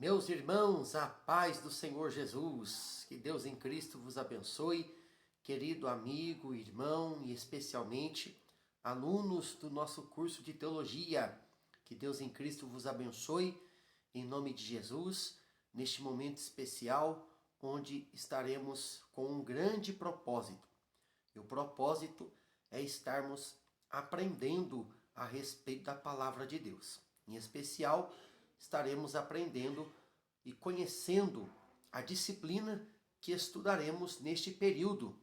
Meus irmãos, a paz do Senhor Jesus, que Deus em Cristo vos abençoe, querido amigo, irmão e especialmente alunos do nosso curso de teologia. Que Deus em Cristo vos abençoe, em nome de Jesus, neste momento especial, onde estaremos com um grande propósito. E o propósito é estarmos aprendendo a respeito da palavra de Deus. Em especial, estaremos aprendendo e conhecendo a disciplina que estudaremos neste período.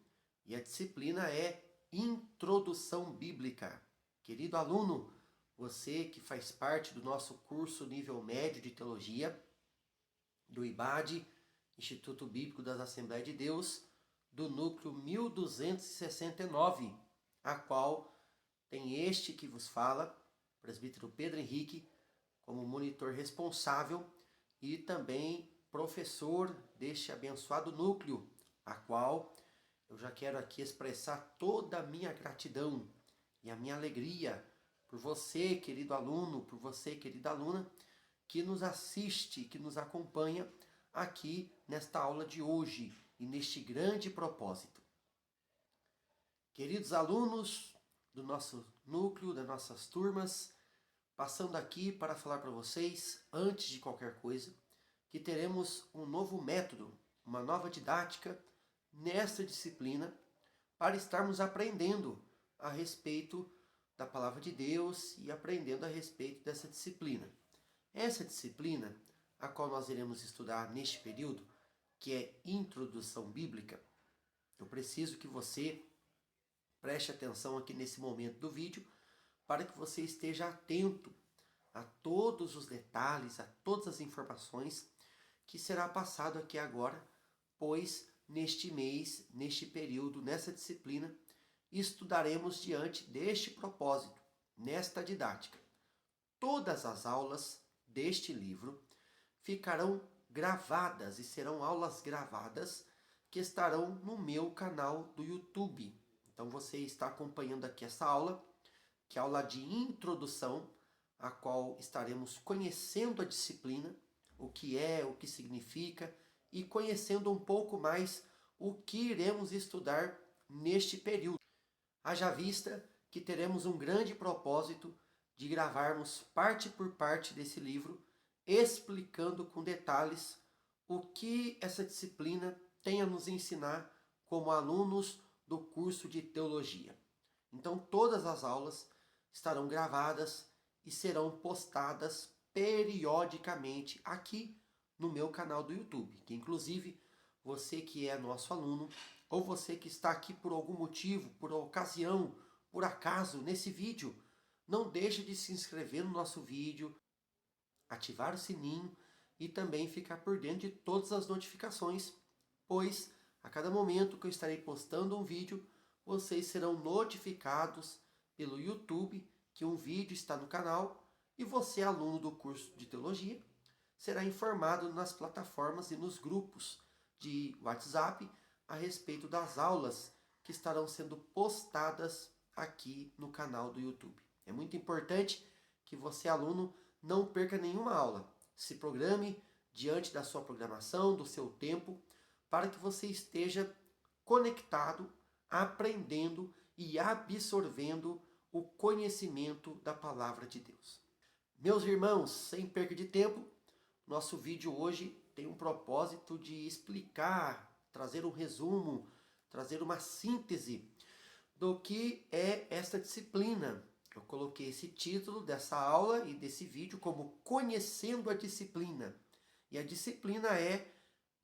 E a disciplina é Introdução Bíblica. Querido aluno, você que faz parte do nosso curso nível médio de teologia, do IBAD, Instituto Bíblico das Assembleias de Deus, do núcleo 1269, a qual tem este que vos fala, presbítero Pedro Henrique, como monitor responsável e também professor deste abençoado núcleo, a qual eu já quero aqui expressar toda a minha gratidão e a minha alegria por você, querido aluno, por você, querida aluna, que nos assiste, que nos acompanha aqui nesta aula de hoje e neste grande propósito. Queridos alunos do nosso núcleo, das nossas turmas, passando aqui para falar para vocês, antes de qualquer coisa, que teremos um novo método, uma nova didática nesta disciplina para estarmos aprendendo a respeito da palavra de Deus e aprendendo a respeito dessa disciplina. Essa disciplina, a qual nós iremos estudar neste período, que é Introdução Bíblica, eu preciso que você preste atenção aqui nesse momento do vídeo, para que você esteja atento a todos os detalhes, a todas as informações que será passado aqui agora, pois neste mês, neste período, nessa disciplina, estudaremos diante deste propósito, nesta didática. Todas as aulas deste livro ficarão gravadas e serão aulas gravadas que estarão no meu canal do YouTube. Então você está acompanhando aqui essa aula, que é a aula de introdução, a qual estaremos conhecendo a disciplina, o que é, o que significa, e conhecendo um pouco mais o que iremos estudar neste período. Haja vista que teremos um grande propósito de gravarmos parte por parte desse livro, explicando com detalhes o que essa disciplina tem a nos ensinar como alunos do curso de teologia. Então todas as aulas estarão gravadas e serão postadas periodicamente aqui no meu canal do YouTube, que inclusive você que é nosso aluno, ou você que está aqui por algum motivo, por ocasião, por acaso, nesse vídeo, não deixe de se inscrever no nosso vídeo, ativar o sininho e também ficar por dentro de todas as notificações, pois a cada momento que eu estarei postando um vídeo, vocês serão notificados pelo YouTube que um vídeo está no canal e você, aluno do curso de teologia, será informado nas plataformas e nos grupos de WhatsApp a respeito das aulas que estarão sendo postadas aqui no canal do YouTube. É muito importante que você, aluno, não perca nenhuma aula. Se programe diante da sua programação, do seu tempo, para que você esteja conectado, aprendendo e absorvendo o conhecimento da palavra de Deus. Meus irmãos, sem perda de tempo, nosso vídeo hoje tem um propósito de explicar, trazer um resumo, trazer uma síntese do que é esta disciplina. Eu coloquei esse título dessa aula e desse vídeo como Conhecendo a Disciplina. E a disciplina é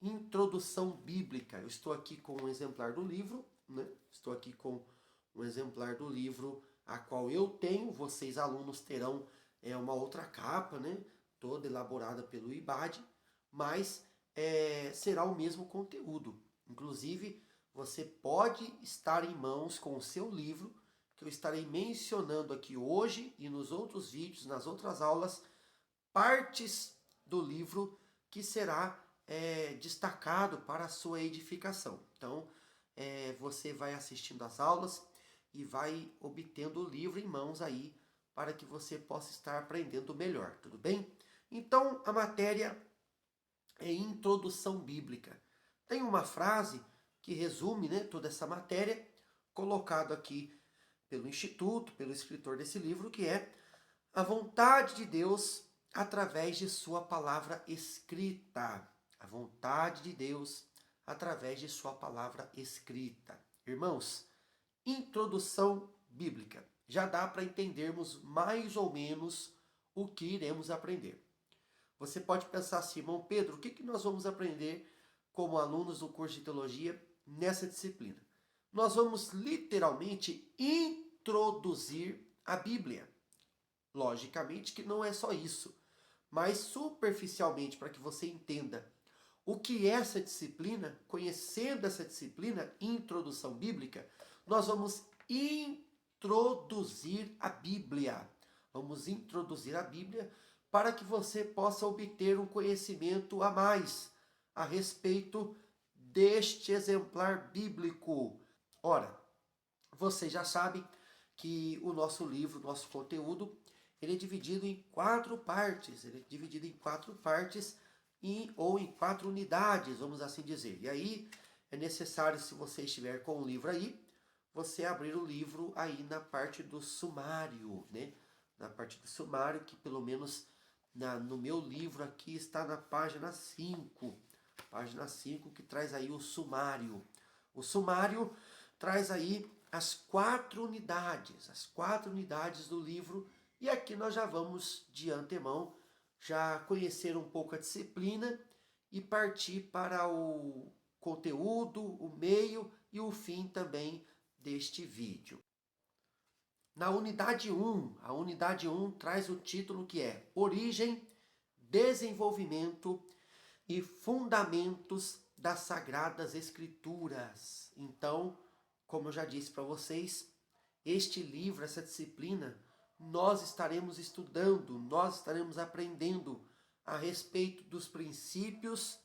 Introdução Bíblica. Eu estou aqui com um exemplar do livro, né? Estou aqui com um exemplar do livro a qual eu tenho, vocês alunos terão uma outra capa, né? Toda elaborada pelo IBAD, mas será o mesmo conteúdo. Inclusive, você pode estar em mãos com o seu livro, que eu estarei mencionando aqui hoje e nos outros vídeos, nas outras aulas, partes do livro que será destacado para a sua edificação. Então, você vai assistindo às aulas e vai obtendo o livro em mãos aí, para que você possa estar aprendendo melhor, tudo bem? Então, a matéria é introdução bíblica. Tem uma frase que resume, né, toda essa matéria, colocado aqui pelo Instituto, pelo escritor desse livro, que é a vontade de Deus através de sua palavra escrita. A vontade de Deus através de sua palavra escrita. Irmãos, introdução bíblica. Já dá para entendermos mais ou menos o que iremos aprender. Você pode pensar assim, irmão Pedro, o que nós vamos aprender como alunos do curso de teologia nessa disciplina? Nós vamos literalmente introduzir a Bíblia. Logicamente que não é só isso, mas superficialmente, para que você entenda o que é essa disciplina, conhecendo essa disciplina, introdução bíblica, nós vamos introduzir a Bíblia. Vamos introduzir a Bíblia para que você possa obter um conhecimento a mais a respeito deste exemplar bíblico. Ora, você já sabe que o nosso livro, o nosso conteúdo, ele é dividido em 4 partes. Ele é dividido em 4 partes ou em 4 unidades, vamos assim dizer. E aí é necessário, se você estiver com o livro aí, você abrir o livro aí na parte do sumário, né? Na parte do sumário, que pelo menos no meu livro aqui está na página 5. Página 5, que traz aí o sumário. O sumário traz aí as 4 unidades do livro. E aqui nós já vamos, de antemão, já conhecer um pouco a disciplina e partir para o conteúdo, o meio e o fim também deste vídeo. Na unidade 1, a unidade 1 traz o título que é Origem, Desenvolvimento e Fundamentos das Sagradas Escrituras. Então, como eu já disse para vocês, este livro, essa disciplina, nós estaremos estudando, nós estaremos aprendendo a respeito dos princípios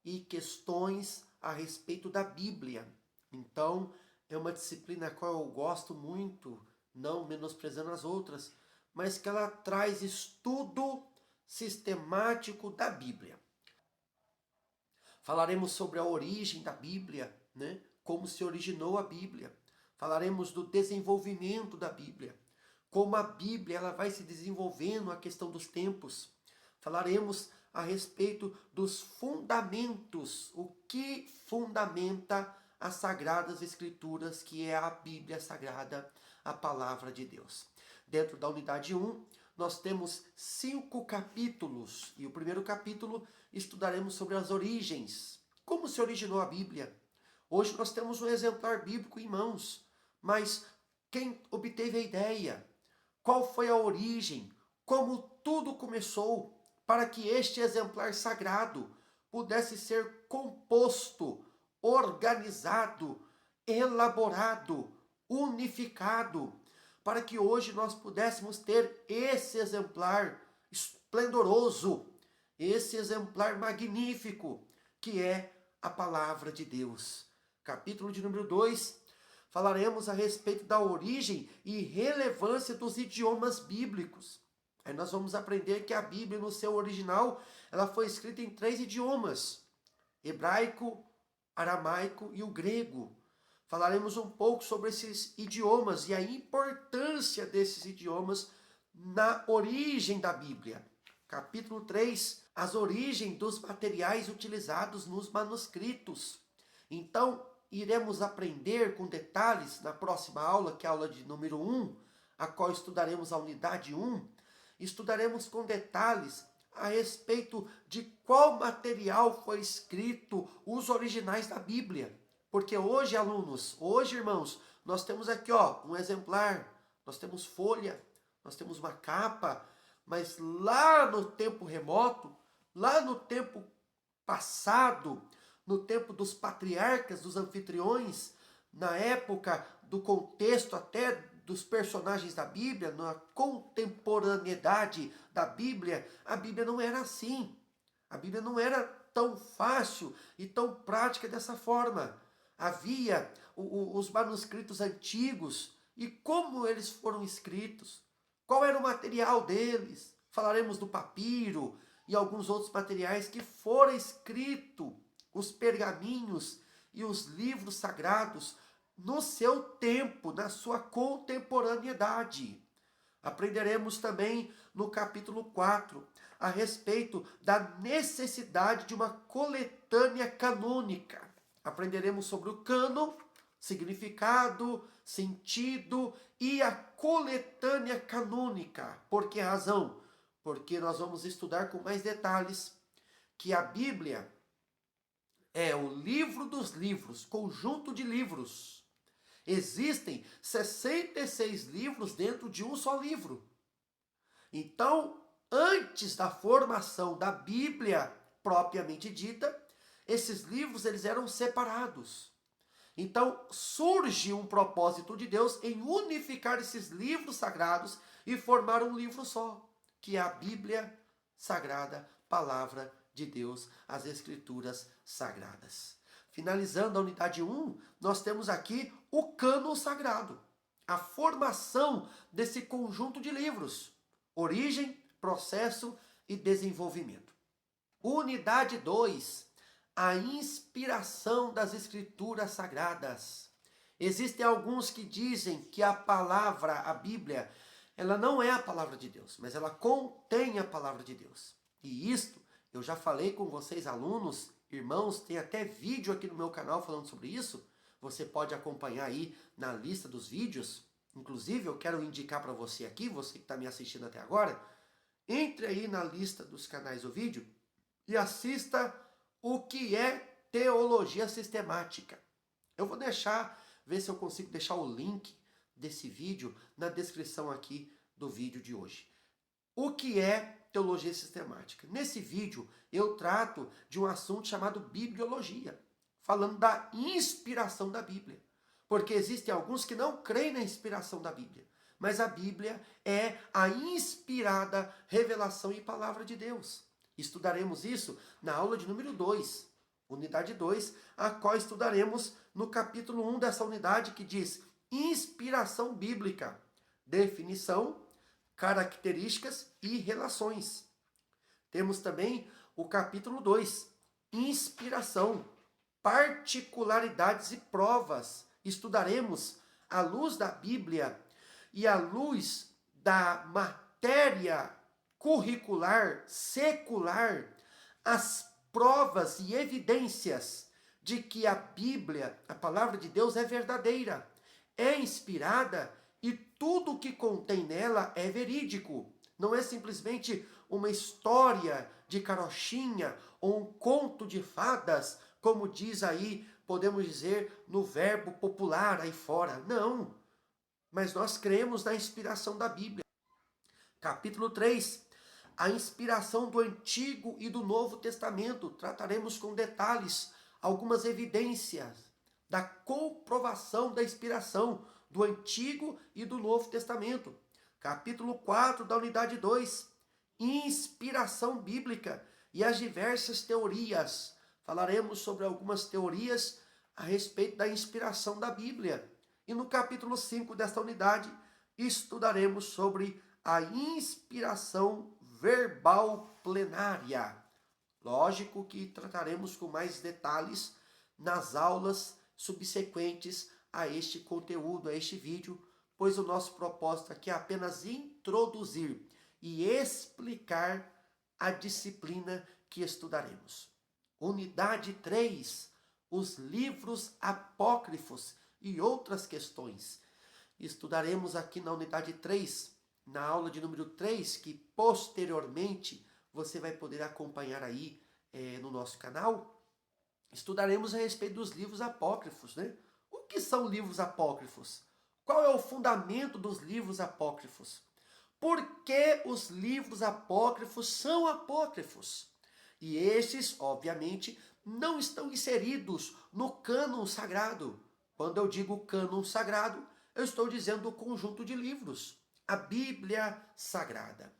e questões a respeito da Bíblia. Então, é uma disciplina a qual eu gosto muito, não menosprezando as outras, mas que ela traz estudo sistemático da Bíblia. Falaremos sobre a origem da Bíblia, né? Como se originou a Bíblia. Falaremos do desenvolvimento da Bíblia, como a Bíblia ela vai se desenvolvendo a questão dos tempos. Falaremos a respeito dos fundamentos, o que fundamenta as Sagradas Escrituras, que é a Bíblia Sagrada, a Palavra de Deus. Dentro da unidade 1, nós temos 5 capítulos, e o primeiro capítulo estudaremos sobre as origens, como se originou a Bíblia. Hoje nós temos um exemplar bíblico em mãos, mas quem obteve a ideia? Qual foi a origem? Como tudo começou para que este exemplar sagrado pudesse ser composto, organizado, elaborado, unificado, para que hoje nós pudéssemos ter esse exemplar esplendoroso, esse exemplar magnífico, que é a Palavra de Deus. Capítulo de número 2, falaremos a respeito da origem e relevância dos idiomas bíblicos. Aí nós vamos aprender que a Bíblia, no seu original, ela foi escrita em 3 idiomas: hebraico, aramaico e o grego. Falaremos um pouco sobre esses idiomas e a importância desses idiomas na origem da Bíblia. Capítulo 3, as origens dos materiais utilizados nos manuscritos. Então, iremos aprender com detalhes na próxima aula, que é a aula de número 1, a qual estudaremos a unidade 1, estudaremos com detalhes a respeito de qual material foi escrito os originais da Bíblia. Porque hoje, alunos, hoje, irmãos, nós temos aqui um exemplar, nós temos folha, nós temos uma capa, mas lá no tempo remoto, lá no tempo passado, no tempo dos patriarcas, dos anfitriões, na época do contexto até dos personagens da Bíblia, na contemporaneidade da Bíblia, a Bíblia não era assim. A Bíblia não era tão fácil e tão prática dessa forma. Havia os manuscritos antigos e como eles foram escritos, qual era o material deles. Falaremos do papiro, e alguns outros materiais que foram escritos, os pergaminhos e os livros sagrados, no seu tempo, na sua contemporaneidade. Aprenderemos também no capítulo 4 a respeito da necessidade de uma coletânea canônica. Aprenderemos sobre o cânon, significado, sentido e a coletânea canônica. Por que razão? Porque nós vamos estudar com mais detalhes que a Bíblia é o livro dos livros, conjunto de livros. Existem 66 livros dentro de um só livro. Então, antes da formação da Bíblia propriamente dita, esses livros eles eram separados. Então, surge um propósito de Deus em unificar esses livros sagrados e formar um livro só, que é a Bíblia Sagrada, Palavra de Deus, as Escrituras Sagradas. Finalizando a unidade 1, nós temos aqui o cânon sagrado, a formação desse conjunto de livros, origem, processo e desenvolvimento. Unidade 2, a inspiração das Escrituras Sagradas. Existem alguns que dizem que a palavra, a Bíblia, ela não é a palavra de Deus, mas ela contém a palavra de Deus. E isto, eu já falei com vocês, alunos, irmãos, tem até vídeo aqui no meu canal falando sobre isso. Você pode acompanhar aí na lista dos vídeos. Inclusive, eu quero indicar para você aqui, você que está me assistindo até agora, entre aí na lista dos canais do vídeo e assista o que é teologia sistemática. Eu vou ver se eu consigo deixar o link desse vídeo na descrição aqui do vídeo de hoje. O que é teologia sistemática? Nesse vídeo eu trato de um assunto chamado bibliologia, falando da inspiração da Bíblia. Porque existem alguns que não creem na inspiração da Bíblia, mas a Bíblia é a inspirada revelação e palavra de Deus. Estudaremos isso na aula de número 2, unidade 2, a qual estudaremos no capítulo 1 dessa unidade, que diz inspiração bíblica, definição, características e relações. Temos também o capítulo 2, inspiração, particularidades e provas. Estudaremos à luz da Bíblia e à luz da matéria curricular, secular, as provas e evidências de que a Bíblia, a palavra de Deus, é verdadeira, é inspirada e tudo o que contém nela é verídico. Não é simplesmente uma história de carochinha ou um conto de fadas, como diz aí, podemos dizer, no verbo popular aí fora. Não, mas nós cremos na inspiração da Bíblia. Capítulo 3, a inspiração do Antigo e do Novo Testamento. Trataremos com detalhes algumas evidências da comprovação da inspiração do Antigo e do Novo Testamento. Capítulo 4 da unidade 2, inspiração bíblica e as diversas teorias. Falaremos sobre algumas teorias a respeito da inspiração da Bíblia. E no capítulo 5 desta unidade, estudaremos sobre a inspiração verbal plenária. Lógico que trataremos com mais detalhes nas aulas subsequentes a este conteúdo, a este vídeo, pois o nosso propósito aqui é apenas introduzir e explicar a disciplina que estudaremos. Unidade 3, os livros apócrifos e outras questões. Estudaremos aqui na unidade 3, na aula de número 3, que posteriormente você vai poder acompanhar aí no nosso canal. Estudaremos a respeito dos livros apócrifos, né? O que são livros apócrifos? Qual é o fundamento dos livros apócrifos? Por que os livros apócrifos são apócrifos? E estes, obviamente, não estão inseridos no cânon sagrado. Quando eu digo cânon sagrado, eu estou dizendo o conjunto de livros, a Bíblia Sagrada.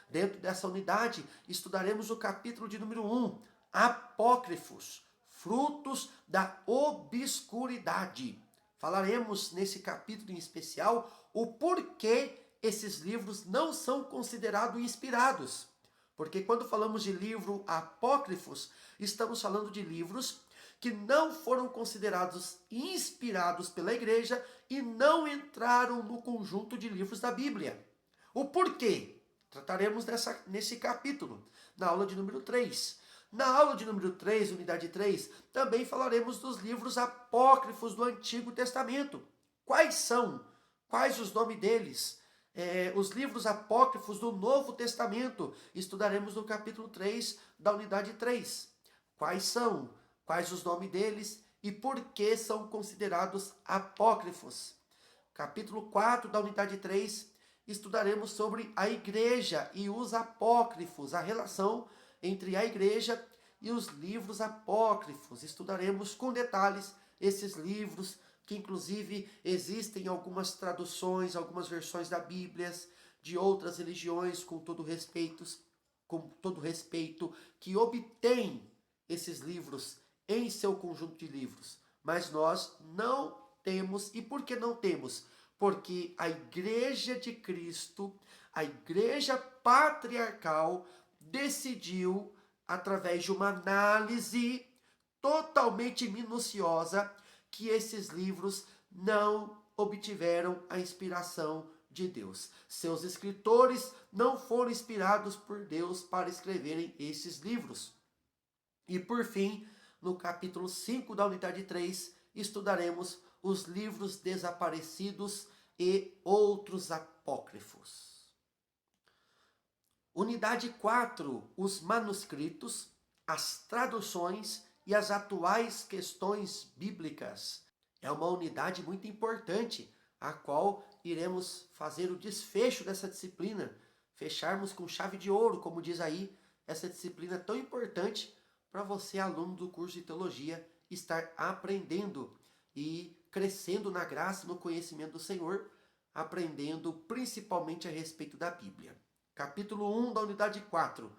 Dentro dessa unidade, estudaremos o capítulo de número 1, apócrifos, frutos da obscuridade. Falaremos nesse capítulo em especial o porquê esses livros não são considerados inspirados. Porque quando falamos de livro apócrifos, estamos falando de livros que não foram considerados inspirados pela igreja e não entraram no conjunto de livros da Bíblia. O porquê? Trataremos nesse capítulo, na aula de número 3. Na aula de número 3, unidade 3, também falaremos dos livros apócrifos do Antigo Testamento. Quais são? Quais os nomes deles? Os livros apócrifos do Novo Testamento. Estudaremos no capítulo 3 da unidade 3. Quais são? Quais os nomes deles e por que são considerados apócrifos? Capítulo 4 da unidade 3, estudaremos sobre a igreja e os apócrifos, a relação entre a igreja e os livros apócrifos. Estudaremos com detalhes esses livros, que inclusive existem algumas traduções, algumas versões da Bíblia de outras religiões, com todo respeito, que obtêm esses livros em seu conjunto de livros. Mas nós não temos. E por que não temos? Porque a Igreja de Cristo, a Igreja patriarcal, decidiu, através de uma análise totalmente minuciosa, que esses livros não obtiveram a inspiração de Deus. Seus escritores não foram inspirados por Deus para escreverem esses livros. E por fim, no capítulo 5 da unidade 3, estudaremos os livros desaparecidos e outros apócrifos. Unidade 4, os manuscritos, as traduções e as atuais questões bíblicas. É uma unidade muito importante, a qual iremos fazer o desfecho dessa disciplina, fecharmos com chave de ouro, como diz aí, essa disciplina tão importante para você, aluno do curso de teologia, estar aprendendo e crescendo na graça e no conhecimento do Senhor, aprendendo principalmente a respeito da Bíblia. Capítulo 1 da unidade 4.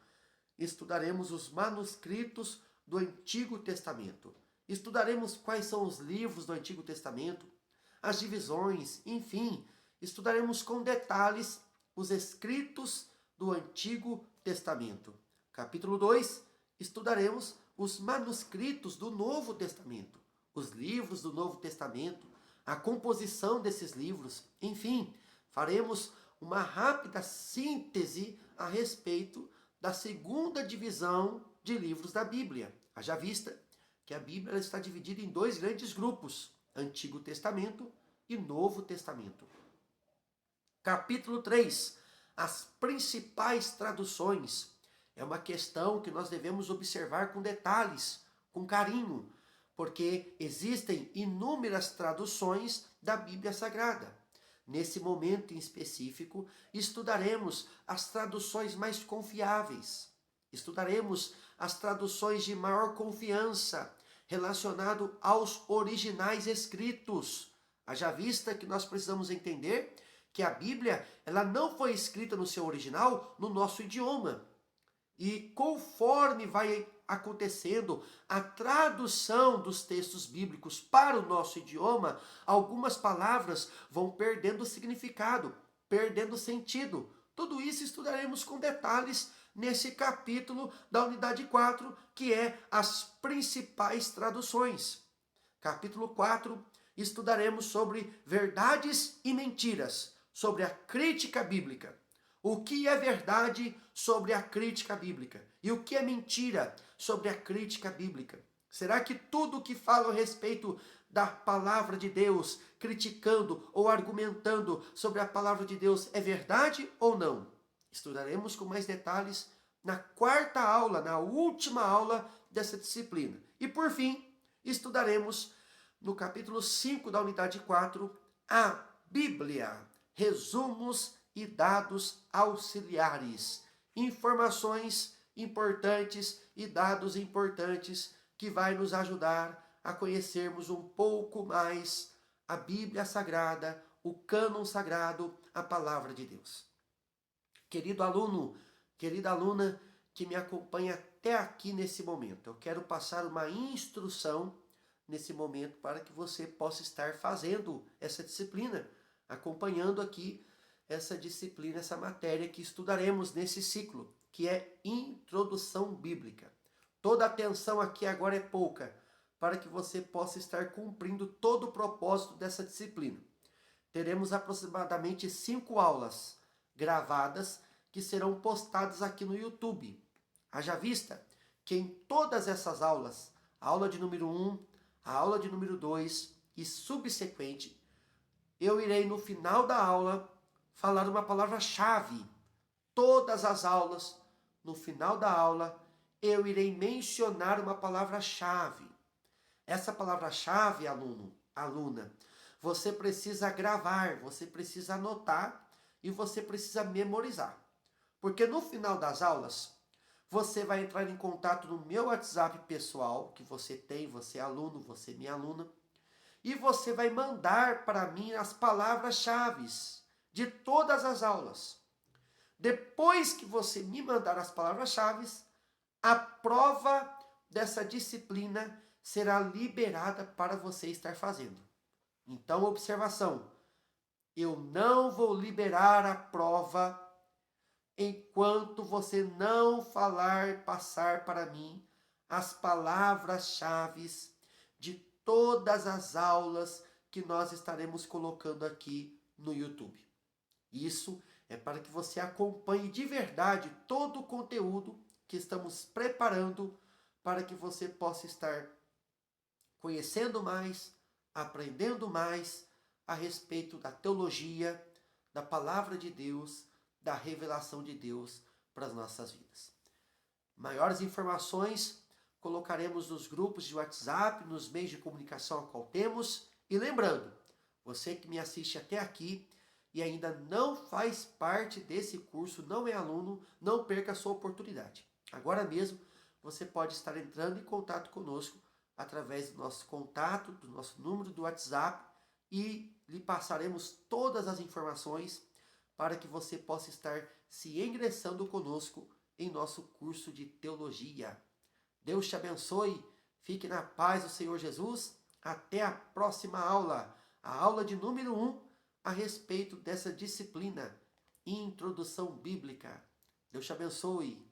Estudaremos os manuscritos do Antigo Testamento. Estudaremos quais são os livros do Antigo Testamento, as divisões, enfim, estudaremos com detalhes os escritos do Antigo Testamento. Capítulo 2, estudaremos os manuscritos do Novo Testamento, os livros do Novo Testamento, a composição desses livros, enfim, faremos uma rápida síntese a respeito da segunda divisão de livros da Bíblia. Haja vista que a Bíblia está dividida em dois grandes grupos, Antigo Testamento e Novo Testamento. Capítulo 3, as principais traduções. É uma questão que nós devemos observar com detalhes, com carinho, porque existem inúmeras traduções da Bíblia Sagrada. Nesse momento em específico, estudaremos as traduções mais confiáveis. Estudaremos as traduções de maior confiança relacionado aos originais escritos. Haja vista que nós precisamos entender que a Bíblia ela não foi escrita no seu original no nosso idioma. E conforme vai acontecendo a tradução dos textos bíblicos para o nosso idioma, algumas palavras vão perdendo significado, perdendo sentido. Tudo isso estudaremos com detalhes nesse capítulo da unidade 4, que é as principais traduções. Capítulo 4, estudaremos sobre verdades e mentiras, sobre a crítica bíblica. O que é verdade sobre a crítica bíblica? E o que é mentira sobre a crítica bíblica? Será que tudo o que fala a respeito da palavra de Deus, criticando ou argumentando sobre a palavra de Deus, é verdade ou não? Estudaremos com mais detalhes na quarta aula, na última aula dessa disciplina. E por fim, estudaremos no capítulo 5 da unidade 4, a Bíblia, resumos e dados auxiliares, informações importantes e dados importantes que vai nos ajudar a conhecermos um pouco mais a Bíblia Sagrada, o cânon sagrado, a palavra de Deus. Querido aluno, querida aluna que me acompanha até aqui nesse momento, eu quero passar uma instrução nesse momento para que você possa estar fazendo essa disciplina, acompanhando aqui essa disciplina, essa matéria que estudaremos nesse ciclo. que é Introdução Bíblica. Toda a atenção aqui agora é pouca, para que você possa estar cumprindo todo o propósito dessa disciplina. Teremos aproximadamente 5 aulas gravadas que serão postadas aqui no YouTube. Haja vista que em todas essas aulas, a aula de número 1, a aula de número 2 e subsequente, eu irei no final da aula falar uma palavra-chave. Todas as aulas, no final da aula, eu irei mencionar uma palavra-chave. Essa palavra-chave, aluno, aluna, você precisa gravar, você precisa anotar e você precisa memorizar. Porque no final das aulas, você vai entrar em contato no meu WhatsApp pessoal, que você tem, você é aluno, você é minha aluna, e você vai mandar para mim as palavras-chave de todas as aulas. Depois que você me mandar as palavras-chave, a prova dessa disciplina será liberada para você estar fazendo. Então, observação, eu não vou liberar a prova enquanto você não passar para mim as palavras-chave de todas as aulas que nós estaremos colocando aqui no YouTube. Isso é para que você acompanhe de verdade todo o conteúdo que estamos preparando para que você possa estar conhecendo mais, aprendendo mais a respeito da teologia, da palavra de Deus, da revelação de Deus para as nossas vidas. Maiores informações colocaremos nos grupos de WhatsApp, nos meios de comunicação a qual temos. E lembrando, você que me assiste até aqui e ainda não faz parte desse curso, não é aluno, não perca a sua oportunidade. Agora mesmo você pode estar entrando em contato conosco através do nosso contato, do nosso número do WhatsApp e lhe passaremos todas as informações para que você possa estar se ingressando conosco em nosso curso de teologia. Deus te abençoe, fique na paz do Senhor Jesus. Até a próxima aula, a aula de número 1, a respeito dessa disciplina, Introdução Bíblica. Deus te abençoe.